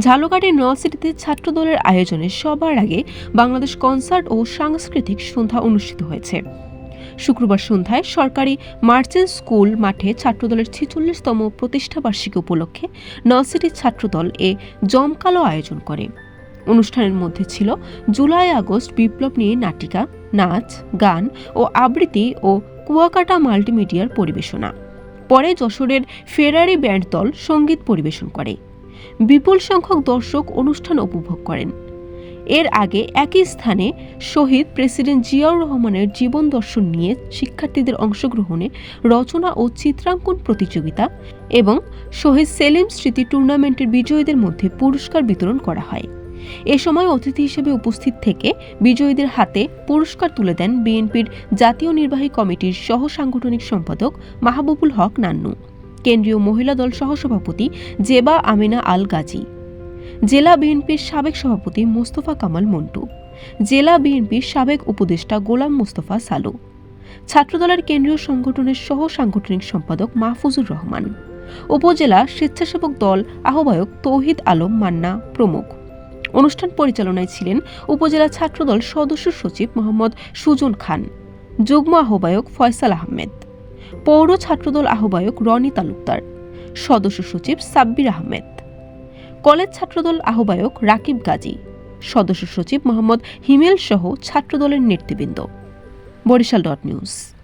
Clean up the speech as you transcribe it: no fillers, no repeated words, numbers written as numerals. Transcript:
ঝালকাঠি ইউনিভার্সিটিতে ছাত্রদলের আয়োজনে সবার আগে বাংলাদেশ কনসার্ট ও সাংস্কৃতিক সন্ধ্যা অনুষ্ঠিত হয়েছে। শুক্রবার সন্ধ্যায় সরকারি মার্চেন্ট স্কুল মাঠে ছাত্রদলের ৪৬তম প্রতিষ্ঠাবার্ষিকী উপলক্ষে ইউনিভার্সিটির ছাত্রদল এ জমকালো আয়োজন করে। অনুষ্ঠানের মধ্যে ছিল জুলাই আগস্ট বিপ্লব নিয়ে নাটিকা, নাচ, গান ও আবৃত্তি ও কুয়াকাটা মাল্টিমিডিয়ার পরিবেশনা। পরে যশোরের ফেরারি ব্যান্ড দল সঙ্গীত পরিবেশন করে। বিপুল সংখ্যক দর্শক অনুষ্ঠান উপভোগ করেন। এর আগে একই স্থানে শহীদ প্রেসিডেন্ট জিয়াউর রহমানের জীবন দর্শন নিয়ে শিক্ষার্থীদের অংশগ্রহণে রচনা ও চিত্রাঙ্কন প্রতিযোগিতা এবং শহীদ সেলিম স্মৃতি টুর্নামেন্টের বিজয়ীদের মধ্যে পুরস্কার বিতরণ করা হয়। এ সময় অতিথি হিসেবে উপস্থিত থেকে বিজয়ীদের হাতে পুরস্কার তুলে দেন বিএনপির জাতীয় নির্বাহী কমিটির সহ সাংগঠনিক সম্পাদক মাহবুবুল হক নান্নু, কেন্দ্রীয় মহিলা দল সহসভাপতি জেবা আমিনা আল গাজী, জেলা বিএনপির সাবেক সভাপতি মোস্তফা কামাল মন্টু, জেলা বিএনপির সাবেক উপদেষ্টা গোলাম মোস্তফা সালু, ছাত্রদলের কেন্দ্রীয় সংগঠনের সহ সাংগঠনিক সম্পাদক মাহফুজুর রহমান, উপজেলা স্বেচ্ছাসেবক দল আহ্বায়ক তৌহিদ আলম মান্না প্রমুখ। অনুষ্ঠান পরিচালনায় ছিলেন উপজেলা ছাত্রদল সদস্য সচিব মোহাম্মদ সুজন খান, যুগ্ম আহ্বায়ক ফয়সাল আহমেদ, পৌর ছাত্রদল আহ্বায়ক রনি তালুকদার, সদস্য সচিব সাব্বির আহমেদ, কলেজ ছাত্রদল আহ্বায়ক রাকিব গাজী, সদস্য সচিব মোহাম্মদ হিমেল সহ ছাত্রদলের নেতৃবৃন্দ। বরিশাল.নিউজ।